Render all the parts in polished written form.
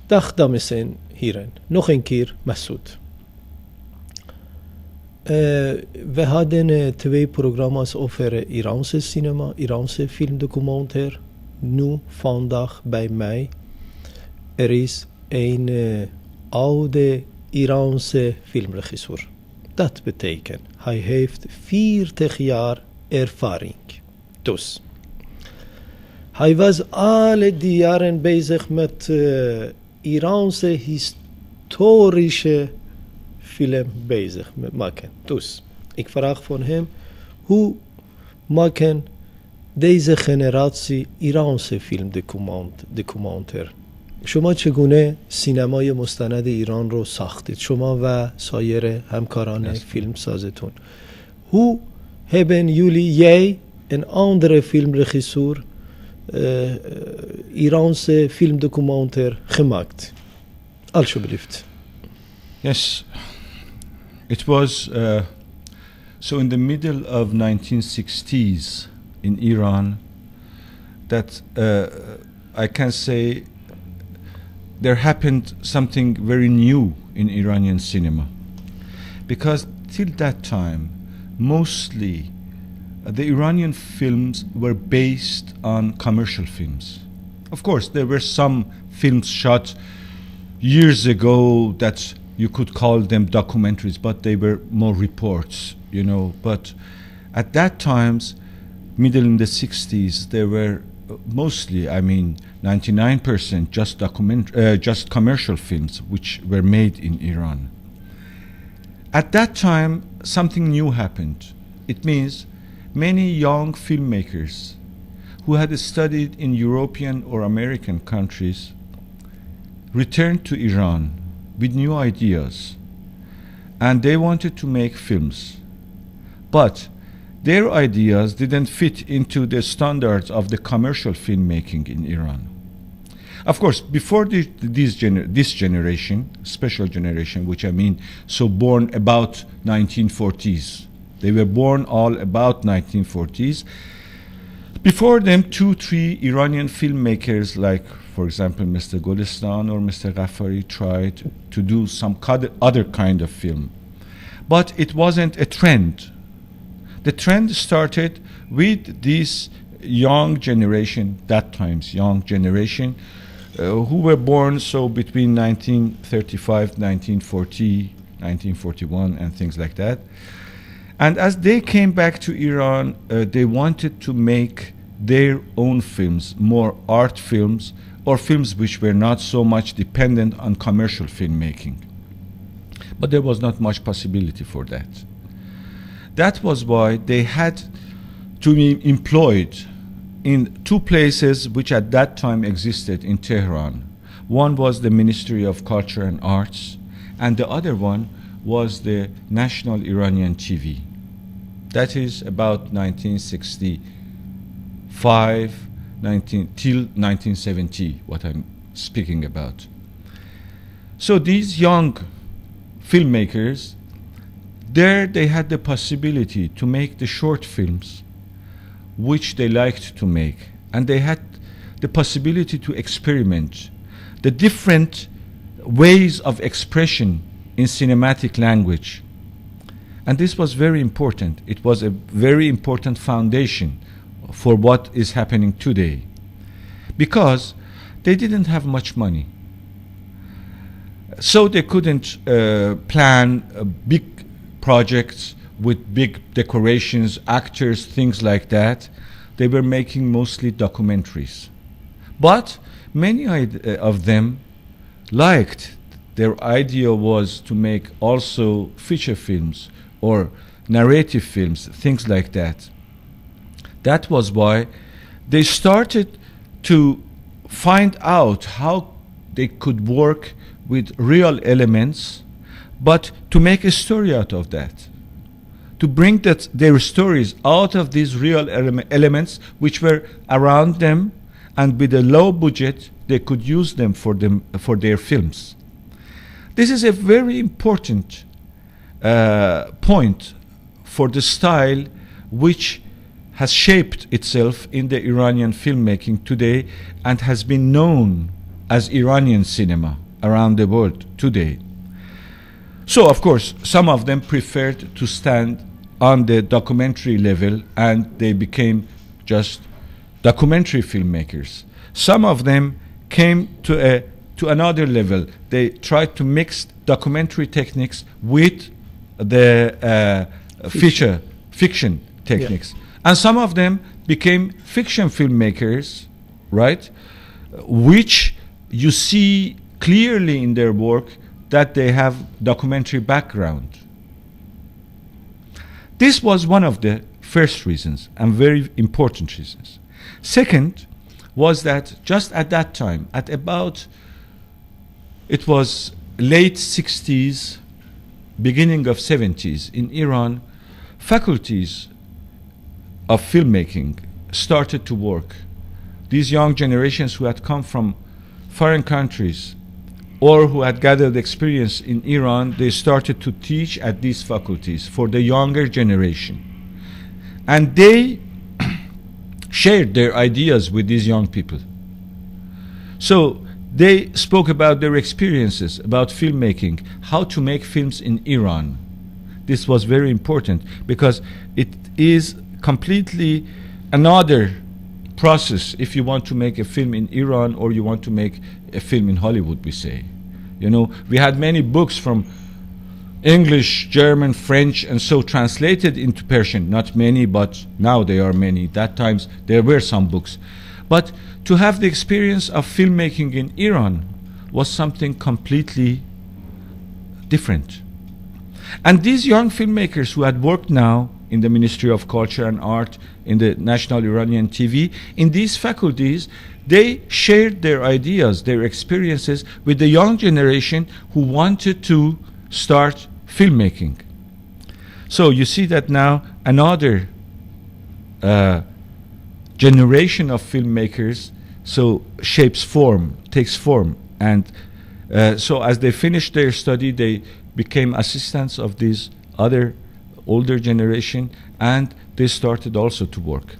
Dag dames en heren, nog een keer Massoud. We hadden 2 programma's over Iraanse cinema, Iraanse filmdocumentaire. Nu, vandaag bij mij, er is een oude Iraanse filmregisseur. Dat betekent, hij heeft 40 jaar ervaring. Dus, hij was alle die jaren bezig met Iraanse historische film bezig met maken. Dus, ik vraag van hem, hoe maken deze generatie Iraanse filmدوکومنتر؟ شما چگونه سینمای مستند ایران رو ساختید؟ شما و سایر همکاران فیلمسازتون. Hoe hebben jullie, jij en andere filmregisseur, Iraanse filmdocumentaire gemaakt? Alsjeblieft. Yes, it was so in the middle of 1960s in Iran that I can say there happened something very new in Iranian cinema, because till that time mostly the Iranian films were based on commercial films. Of course there were some films shot years ago that you could call them documentaries, but they were more reports, you know. But at that times, middle in the 60s, there were mostly, 99% just commercial films which were made in Iran. At that time, something new happened. It means many young filmmakers who had studied in European or American countries returned to Iran with new ideas, and they wanted to make films. But their ideas didn't fit into the standards of the commercial filmmaking in Iran. Of course, before this generation, special generation, which so born about 1940s, they were born all about 1940s. Before them, 2-3 Iranian filmmakers, like, for example, Mr. Golestan or Mr. Ghaffari, tried to do some other kind of film. But it wasn't a trend. The trend started with this young generation, that time's young generation, who were born so between 1935, 1940, 1941, and things like that. And as they came back to Iran, they wanted to make their own films, more art films, or films which were not so much dependent on commercial filmmaking. But there was not much possibility for that. That was why they had to be employed in 2 places which at that time existed in Tehran. One was the Ministry of Culture and Arts, and the other one was the National Iranian TV. That is about 1965 till 1970, what I'm speaking about. So these young filmmakers, there they had the possibility to make the short films which they liked to make, and they had the possibility to experiment the different ways of expression in cinematic language. And this was very important. It was a very important foundation for what is happening today, because they didn't have much money. So they couldn't plan big projects with big decorations, actors, things like that. They were making mostly documentaries. But many of them liked, their idea was to make also feature films or narrative films, things like that. That was why they started to find out how they could work with real elements, but to make a story out of that, to bring their stories out of these real elements which were around them, and with a low budget they could use them for their films. This is a very important point for the style which has shaped itself in the Iranian filmmaking today and has been known as Iranian cinema around the world today. So, of course, some of them preferred to stand on the documentary level, and they became just documentary filmmakers. Some of them came to another level. They tried to mix documentary techniques with the fiction techniques. And some of them became fiction filmmakers, right? Which you see clearly in their work that they have documentary background. This was one of the first reasons, and very important reasons. Second was that just at that time, at about, it was late 60s, beginning of 70s, in Iran, faculties of filmmaking started to work. These young generations who had come from foreign countries or who had gathered experience in Iran, they started to teach at these faculties for the younger generation. And they shared their ideas with these young people. So they spoke about their experiences, about filmmaking, how to make films in Iran. This was very important because it is completely another process if you want to make a film in Iran or you want to make a film in Hollywood, we say. You know, we had many books from English, German, French, and so translated into Persian. Not many, but now there are many. That times there were some books. But to have the experience of filmmaking in Iran was something completely different. And these young filmmakers who had worked now in the Ministry of Culture and Art, in the National Iranian TV, in these faculties, they shared their ideas, their experiences with the young generation who wanted to start filmmaking. So you see that now another generation of filmmakers takes form. And so as they finished their study, they became assistants of these other older generation, and they started also to work.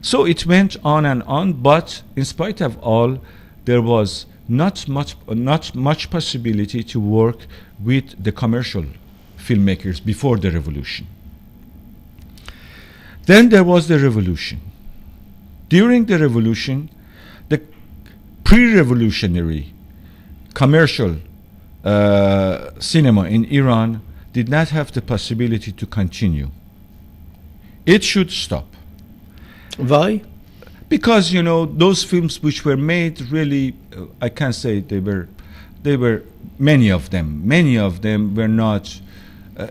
So it went on, but in spite of all, there was not much possibility to work with the commercial filmmakers before the revolution. Then there was the revolution. During the revolution, the pre-revolutionary commercial cinema in Iran did not have the possibility to continue. It should stop. Why? Because, you know, those films which were made really, I can't say they were many of them were not,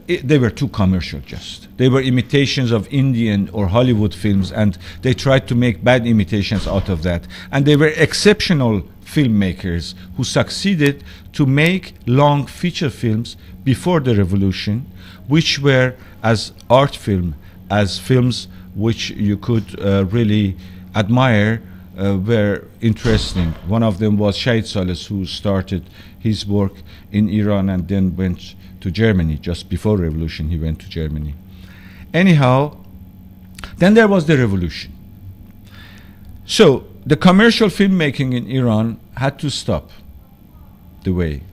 they were too commercial just. They were imitations of Indian or Hollywood films, and they tried to make bad imitations out of that. And they were exceptional filmmakers who succeeded to make long feature films before the revolution, which were as art film, as films which you could really admire, were interesting. One of them was Shahid Saleh, who started his work in Iran and then went to Germany. Just before revolution, he went to Germany. Anyhow, then there was the revolution. So the commercial filmmaking in Iran had to stop the way.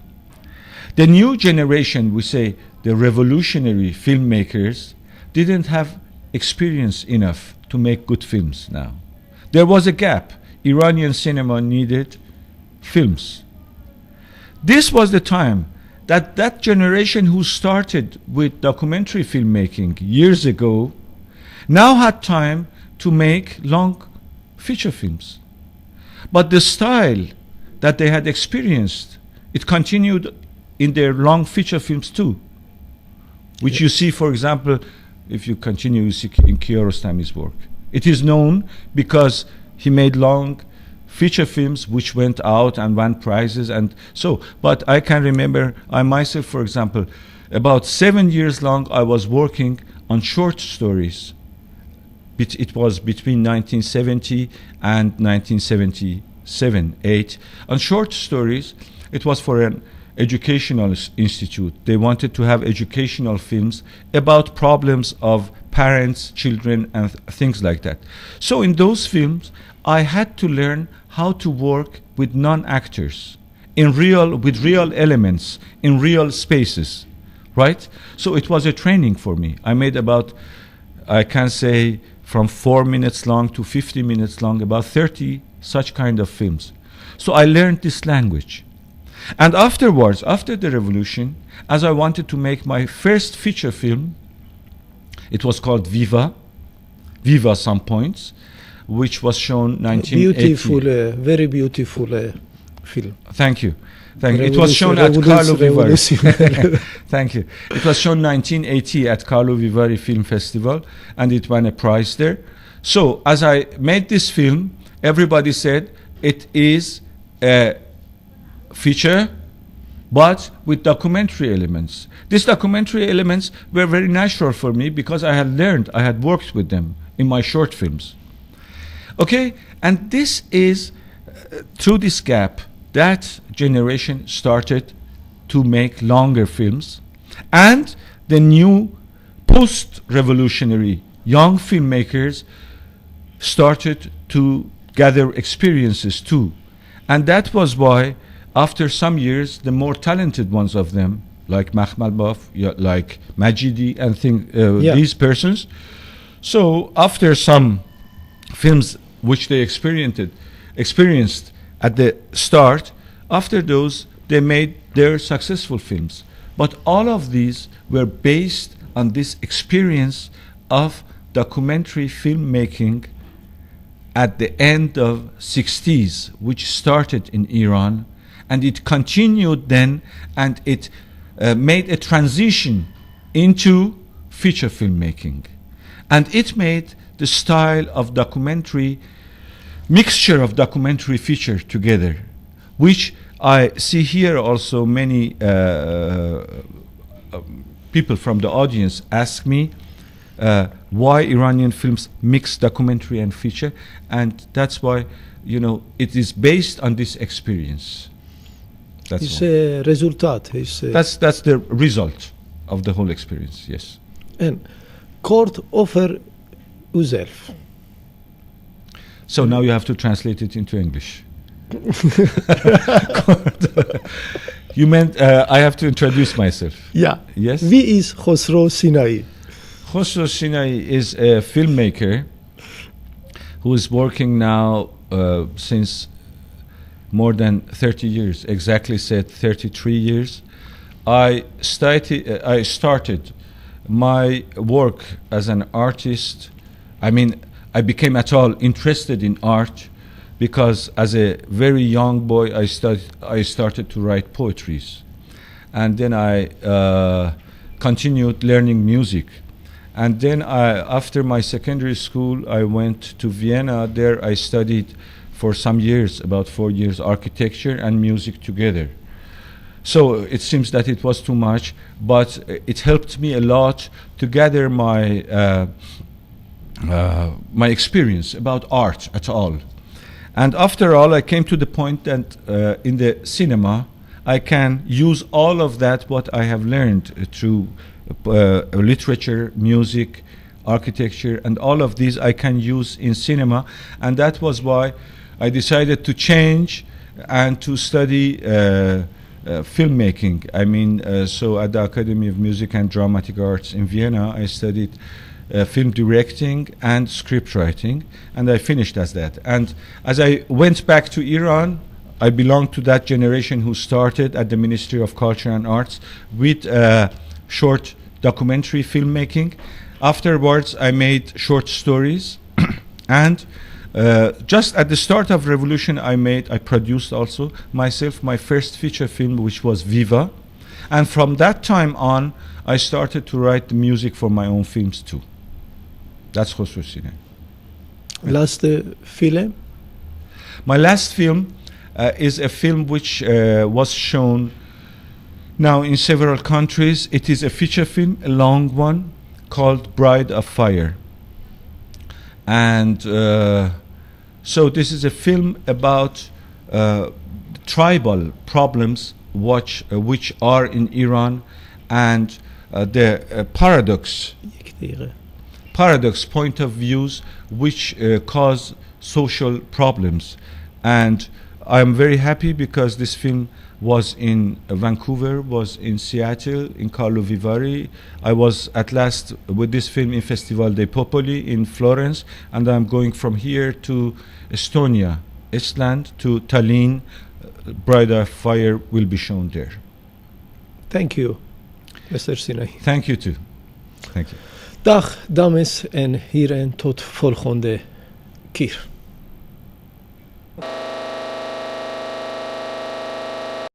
The new generation, we say, the revolutionary filmmakers, didn't have experience enough to make good films now. There was a gap. Iranian cinema needed films. This was the time that generation who started with documentary filmmaking years ago now had time to make long feature films. But the style that they had experienced, it continued in their long feature films too, which you see, for example, if you continue in Kiarostami's work. It is known because he made long feature films which went out and won prizes and so. But I can remember, I myself, for example, about 7 years long I was working on short stories. It was between 1970 and 1977, 8. On short stories, it was for an educational institute. They wanted to have educational films about problems of parents, children, and things like that. So in those films, I had to learn how to work with non-actors, with real elements, in real spaces, right? So it was a training for me. I made about, I can say, from 4 minutes long to 50 minutes long, about 30 such kind of films. So I learned this language. And afterwards, after the revolution, as I wanted to make my first feature film, it was called Viva Some Points, which was shown 1980. Beautiful, very beautiful film. Thank you. It was shown at Carlo Vivari. Thank you. It was shown 1980 at Carlo Vivari Film Festival, and it won a prize there. So as I made this film, everybody said it is a feature, but with documentary elements. These documentary elements were very natural for me because I had worked with them in my short films. Okay, and this is through this gap that generation started to make longer films, and the new post-revolutionary young filmmakers started to gather experiences too. And that was why, after some years, the more talented ones of them, like Makhmalbaf, like Majidi, and these persons, so after some films which they experienced at the start, after those, they made their successful films. But all of these were based on this experience of documentary filmmaking at the end of 60s, which started in Iran, and it continued then, and it made a transition into feature filmmaking. And it made the style of documentary, mixture of documentary feature together, which I see here also many people from the audience ask me why Iranian films mix documentary and feature, and that's why, it is based on this experience. It's a result. That's the result of the whole experience, yes. And court offer yourself. So now you have to translate it into English. You meant I have to introduce myself? Yeah. Yes? Wie is Khosow Sinai? Khosow Sinai is a filmmaker who is working now since more than 30 years, exactly said 33 years. I started my work as an artist. I became at all interested in art because as a very young boy I started to write poetries, and then I continued learning music, and then after my secondary school I went to Vienna. There I studied for some years, about 4 years, architecture and music together. So it seems that it was too much, but it helped me a lot to gather my my experience about art at all. And after all, I came to the point that in the cinema, I can use all of that, what I have learned through literature, music, architecture, and all of these I can use in cinema. And that was why I decided to change and to study filmmaking. So at the Academy of Music and Dramatic Arts in Vienna, I studied film directing and script writing, and I finished as that. And as I went back to Iran, I belonged to that generation who started at the Ministry of Culture and Arts with short documentary filmmaking. Afterwards, I made short stories, and just at the start of revolution, I produced also myself my first feature film, which was Viva. And from that time on, I started to write the music for my own films too. That's Khosow Sinai. Last film? My last film is a film which was shown now in several countries. It is a feature film, a long one, called Bride of Fire. And so this is a film about tribal problems which paradox point of views which cause social problems. And I'm very happy because this film was in Vancouver, was in Seattle, in Carlo Vivari. I was at last with this film in Festival dei Popoli in Florence, and I'm going from here to Estonia, Estland, to Tallinn. Bride of Fire will be shown there. Thank you, Mr. Sinai. Thank you too. Thank you. Dag, dames en heren, tot volgende keer.